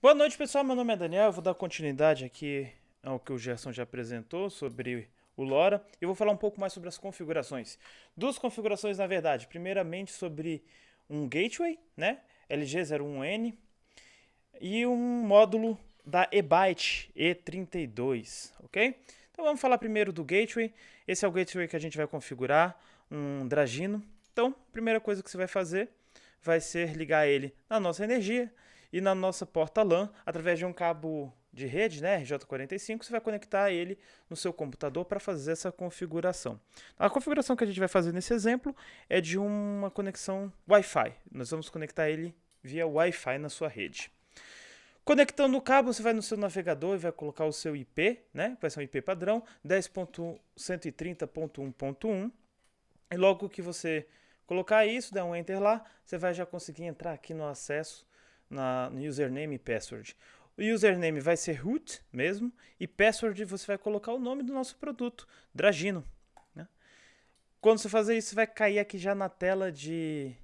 Boa noite, pessoal. Meu nome é Daniel. Eu vou dar continuidade aqui ao que o Gerson já apresentou sobre o LoRa. Eu vou falar um pouco mais sobre as configurações. Duas configurações, na verdade. Primeiramente, sobre um gateway, né? LG01N, e um módulo da eByte E32, ok? Então vamos falar primeiro do gateway. Esse é o gateway que a gente vai configurar, um Dragino. Então, a primeira coisa que você vai fazer vai ser ligar ele na nossa energia e na nossa porta LAN através de um cabo de rede, né, RJ45, você vai conectar ele no seu computador para fazer essa configuração. A configuração que a gente vai fazer nesse exemplo é de uma conexão Wi-Fi. Nós vamos conectar ele via Wi-Fi na sua rede. Conectando o cabo, você vai no seu navegador e vai colocar o seu IP, né? Vai ser um IP padrão 10.130.1.1. E logo que você colocar isso, der um enter lá, você vai já conseguir entrar aqui no acesso no username e password. O username vai ser root mesmo e password você vai colocar o nome do nosso produto, Dragino. Né? Quando você fazer isso, você vai cair aqui já na tela de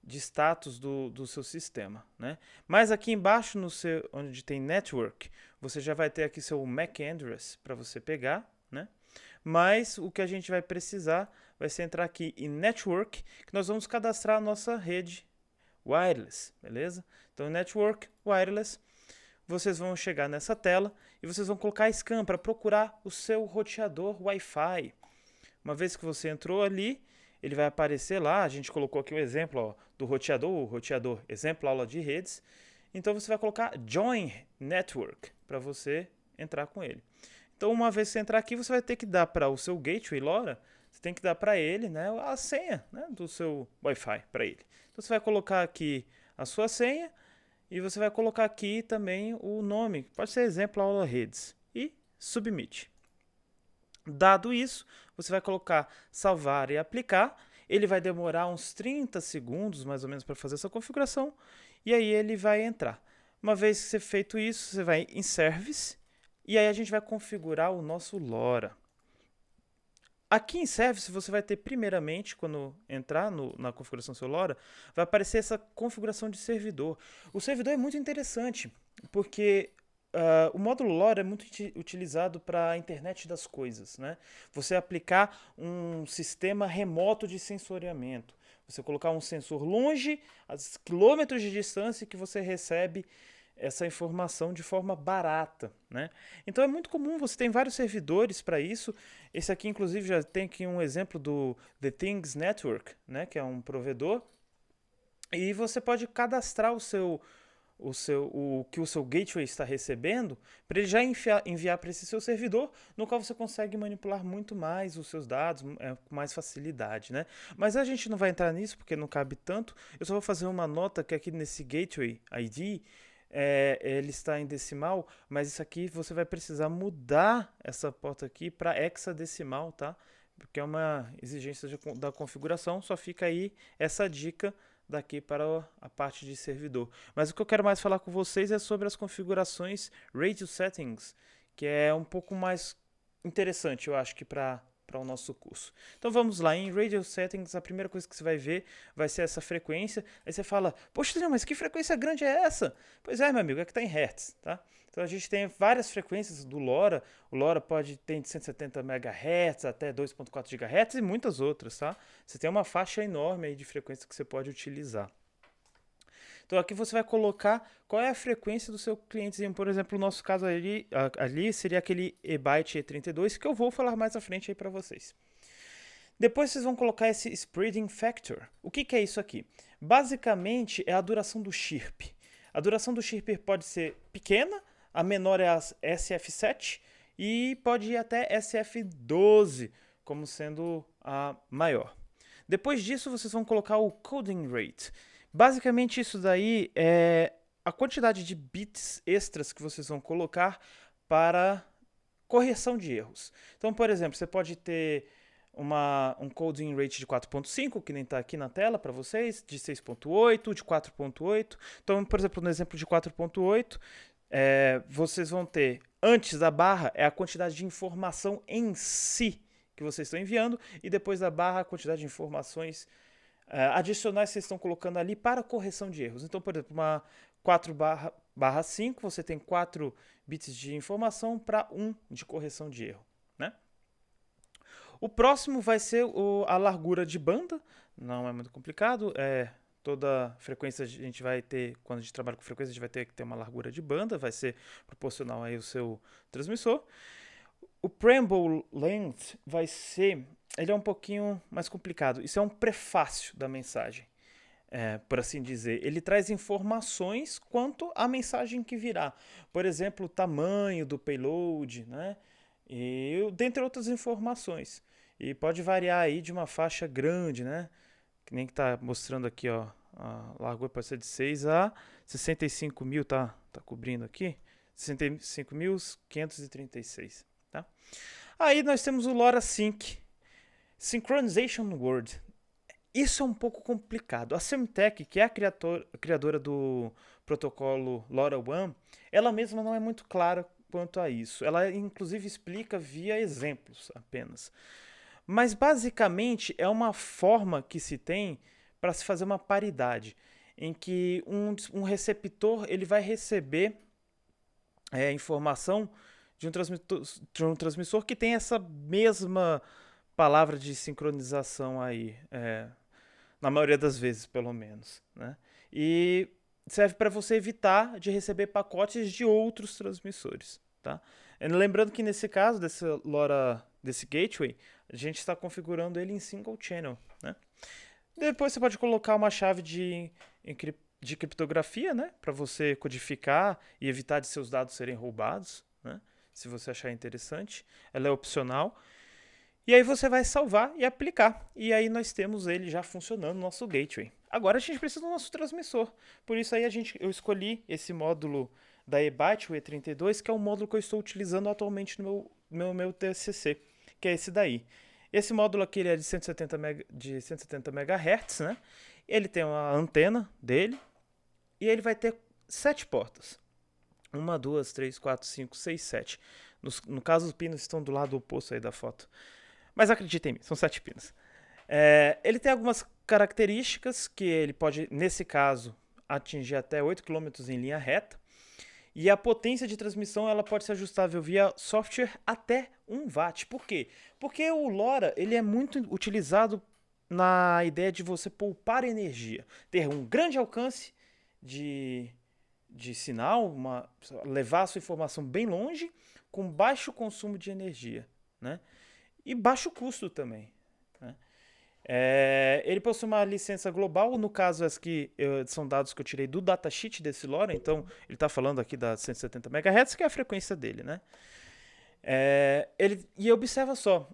status do seu sistema. Né? Mas aqui embaixo, onde tem Network, você já vai ter aqui seu MAC address para você pegar. Né? Mas o que a gente vai precisar vai ser entrar aqui em Network, que nós vamos cadastrar a nossa rede wireless, beleza? Então, Network, Wireless, vocês vão chegar nessa tela e vocês vão colocar scan para procurar o seu roteador Wi-Fi. Uma vez que você entrou ali, ele vai aparecer lá, a gente colocou aqui o exemplo do roteador, o roteador exemplo aula de redes. Então você vai colocar Join Network para você entrar com ele. Então uma vez que você entrar aqui, você vai ter que dar para o seu gateway LoRa, você tem que dar para ele, né, a senha, né, do seu Wi-Fi para ele. Então você vai colocar aqui a sua senha e você vai colocar aqui também o nome, pode ser exemplo aula redes e submit. Dado isso, você vai colocar salvar e aplicar. Ele vai demorar uns 30 segundos, mais ou menos, para fazer essa configuração. E aí ele vai entrar. Uma vez que você feito isso, você vai em Service. E aí a gente vai configurar o nosso LoRa. Aqui em Service, você vai ter primeiramente, quando entrar na configuração do seu LoRa, vai aparecer essa configuração de servidor. O servidor é muito interessante, porque o módulo LoRa é muito utilizado para a internet das coisas. Né? Você aplicar um sistema remoto de sensoriamento. Você colocar um sensor longe, a quilômetros de distância, que você recebe essa informação de forma barata, né? Então é muito comum, você tem vários servidores para isso. Esse aqui, inclusive, já tem aqui um exemplo do The Things Network, né? Que é um provedor. E você pode cadastrar o que o seu gateway está recebendo para ele já enviar para esse seu servidor, no qual você consegue manipular muito mais os seus dados com mais facilidade, né? Mas a gente não vai entrar nisso porque não cabe tanto. Eu só vou fazer uma nota que aqui nesse gateway ID ele está em decimal, mas isso aqui você vai precisar mudar essa porta aqui para hexadecimal, tá? Porque é uma exigência da configuração, só fica aí essa dica daqui para a parte de servidor. Mas o que eu quero mais falar com vocês é sobre as configurações Radio Settings, que é um pouco mais interessante, eu acho, que para o nosso curso. Então vamos lá, em Radio Settings, a primeira coisa que você vai ver vai ser essa frequência. Aí você fala, poxa, Daniel, mas que frequência grande é essa? Pois é, meu amigo, é que está em Hertz, tá? Então a gente tem várias frequências do LoRa. O LoRa pode ter de 170 MHz até 2.4 GHz e muitas outras, tá? Você tem uma faixa enorme aí de frequência que você pode utilizar. Então aqui você vai colocar qual é a frequência do seu clientezinho. Por exemplo, no nosso caso ali seria aquele eByte E32, que eu vou falar mais à frente aí para vocês. Depois vocês vão colocar esse spreading factor. O que é isso aqui? Basicamente é a duração do chirp. A duração do chirp pode ser pequena, a menor é a SF7 e pode ir até SF12 como sendo a maior. Depois disso vocês vão colocar o coding rate. Basicamente isso daí é a quantidade de bits extras que vocês vão colocar para correção de erros. Então, por exemplo, você pode ter um coding rate de 4.5, que nem está aqui na tela para vocês, de 6.8, de 4.8. Então, por exemplo, no exemplo de 4.8, vocês vão ter, antes da barra, é a quantidade de informação em si que vocês estão enviando, e depois da barra, a quantidade de informações adicionais que vocês estão colocando ali para correção de erros. Então, por exemplo, 4/5, você tem 4 bits de informação para 1 de correção de erro, né? O próximo vai ser a largura de banda, não é muito complicado, toda frequência a gente vai ter, quando a gente trabalha com frequência, a gente vai ter que ter uma largura de banda, vai ser proporcional aí ao seu transmissor. O preamble length ele é um pouquinho mais complicado, isso é um prefácio da mensagem. Por assim dizer, ele traz informações quanto à mensagem que virá. Por exemplo, o tamanho do payload, né? E dentre outras informações. E pode variar aí de uma faixa grande, né? Que nem que tá mostrando aqui, ó. A largura pode ser de 6 a 65 mil, tá cobrindo aqui. 65.536, tá? Aí nós temos o LoRa Sync, Synchronization Word. Isso é um pouco complicado. A Semtech, que é a criadora do protocolo LoRaWAN, ela mesma não é muito clara quanto a isso. Ela, inclusive, explica via exemplos apenas. Mas, basicamente, é uma forma que se tem para se fazer uma paridade, em que um receptor ele vai receber informação de um transmissor que tem essa mesma palavra de sincronização aí, na maioria das vezes, pelo menos, né? E serve para você evitar de receber pacotes de outros transmissores, tá? Lembrando que nesse caso desse gateway, a gente está configurando ele em single channel, né? Depois você pode colocar uma chave de criptografia, né, para você codificar e evitar de seus dados serem roubados, né? Se você achar interessante, ela é opcional. E aí você vai salvar e aplicar. E aí nós temos ele já funcionando no nosso gateway. Agora a gente precisa do nosso transmissor. Por isso aí eu escolhi esse módulo da eByte, o E32, que é o módulo que eu estou utilizando atualmente no meu TCC, que é esse daí. Esse módulo aqui ele é de 170 MHz, né? Ele tem uma antena dele e ele vai ter 7 portas. 1, 2, 3, 4, 5, 6, 7. No caso, os pinos estão do lado oposto aí da foto. Mas acreditem em mim, são 7 pinos. Ele tem algumas características que ele pode, nesse caso, atingir até 8 km em linha reta. E a potência de transmissão ela pode ser ajustável via software até 1 watt. Por quê? Porque o LoRa ele é muito utilizado na ideia de você poupar energia. Ter um grande alcance de sinal, levar a sua informação bem longe, com baixo consumo de energia, né? E baixo custo também, né? Ele possui uma licença global, no caso as que são dados que eu tirei do datasheet desse LoRa, então ele está falando aqui da 170 MHz, que é a frequência dele, né? E observa só,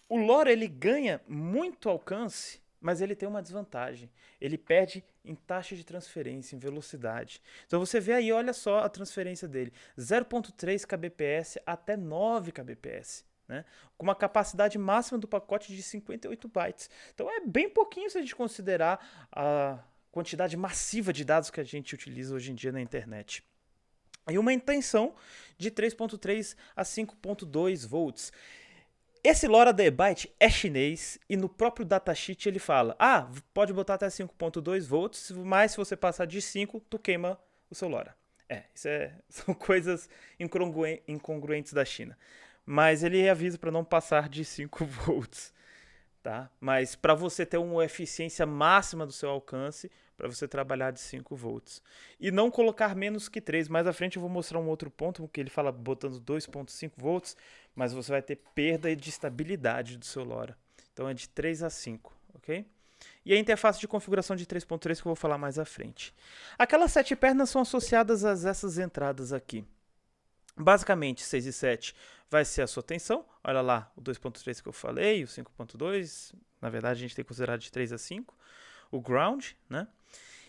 o LoRa ele ganha muito alcance, mas ele tem uma desvantagem, ele perde em taxa de transferência, em velocidade. Então você vê aí, olha só a transferência dele, 0.3 kbps até 9 kbps. Né? Com uma capacidade máxima do pacote de 58 bytes. Então é bem pouquinho se a gente considerar a quantidade massiva de dados que a gente utiliza hoje em dia na internet. E uma intenção de 3.3 a 5.2 volts. Esse LoRa da eByte é chinês e no próprio datasheet ele fala: pode botar até 5.2 volts, mas se você passar de 5, tu queima o seu LoRa. São coisas incongruentes da China. Mas ele avisa para não passar de 5 volts, tá? Mas para você ter uma eficiência máxima do seu alcance, para você trabalhar de 5 volts. E não colocar menos que 3. Mais à frente eu vou mostrar um outro ponto, que ele fala botando 2.5 volts, mas você vai ter perda de estabilidade do seu LoRa. Então é de 3 a 5, ok? E a interface de configuração de 3.3 que eu vou falar mais à frente. Aquelas 7 pernas são associadas a essas entradas aqui. Basicamente, 6 e 7 vai ser a sua tensão. Olha lá, o 2.3 que eu falei, o 5.2. Na verdade, a gente tem que considerar de 3 a 5. O ground, né?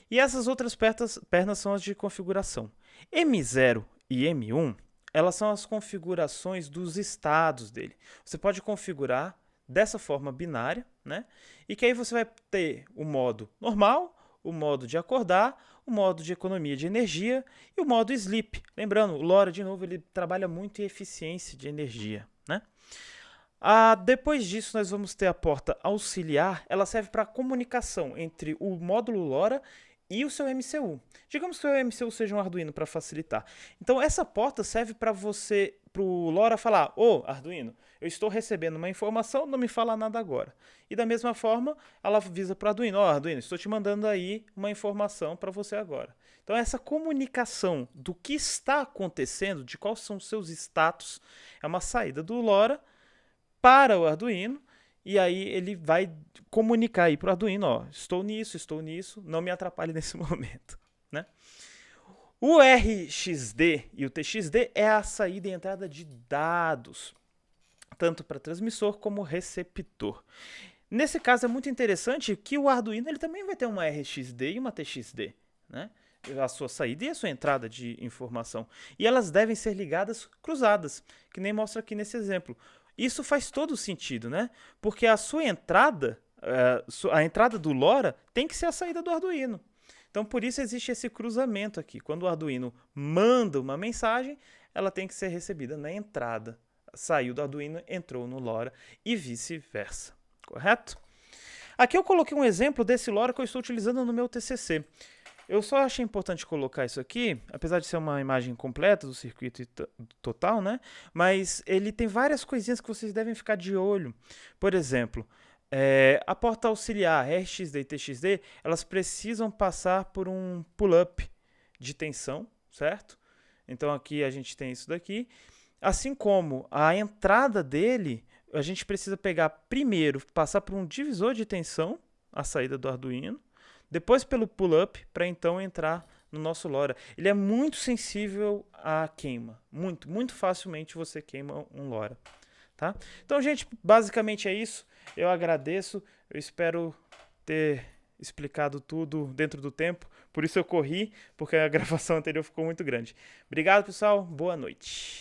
E essas outras pernas são as de configuração. M0 e M1, elas são as configurações dos estados dele. Você pode configurar dessa forma binária, né? E que aí você vai ter o modo normal, o modo de acordar, o modo de economia de energia e o modo sleep. Lembrando, o LoRa, de novo, ele trabalha muito em eficiência de energia, né? Depois disso, nós vamos ter a porta auxiliar. Ela serve para comunicação entre o módulo LoRa e o seu MCU. Digamos que o seu MCU seja um Arduino para facilitar. Então essa porta serve para você, para o LoRa falar: ô Arduino, eu estou recebendo uma informação, não me fala nada agora. E da mesma forma, ela avisa para o Arduino: ó Arduino, estou te mandando aí uma informação para você agora. Então essa comunicação do que está acontecendo, de quais são os seus status, é uma saída do LoRa para o Arduino. E aí ele vai comunicar aí para o Arduino, ó, estou nisso, não me atrapalhe nesse momento, né? O RxD e o TXD é a saída e entrada de dados, tanto para transmissor como receptor. Nesse caso é muito interessante que o Arduino ele também vai ter uma RxD e uma TXD, né? A sua saída e a sua entrada de informação. E elas devem ser ligadas cruzadas, que nem mostra aqui nesse exemplo. Isso faz todo sentido, né? Porque a sua entrada, a entrada do LoRa tem que ser a saída do Arduino. Então, por isso existe esse cruzamento aqui. Quando o Arduino manda uma mensagem, ela tem que ser recebida na entrada. Saiu do Arduino, entrou no LoRa e vice-versa. Correto? Aqui eu coloquei um exemplo desse LoRa que eu estou utilizando no meu TCC. Eu só achei importante colocar isso aqui, apesar de ser uma imagem completa do circuito total, né? Mas ele tem várias coisinhas que vocês devem ficar de olho. Por exemplo, a porta auxiliar RxD e TXD, elas precisam passar por um pull-up de tensão, certo? Então aqui a gente tem isso daqui. Assim como a entrada dele, a gente precisa pegar primeiro, passar por um divisor de tensão, a saída do Arduino, depois pelo pull-up, para então entrar no nosso LoRa. Ele é muito sensível à queima. Muito facilmente você queima um LoRa. Tá? Então, gente, basicamente é isso. Eu agradeço. Eu espero ter explicado tudo dentro do tempo. Por isso eu corri, porque a gravação anterior ficou muito grande. Obrigado, pessoal. Boa noite.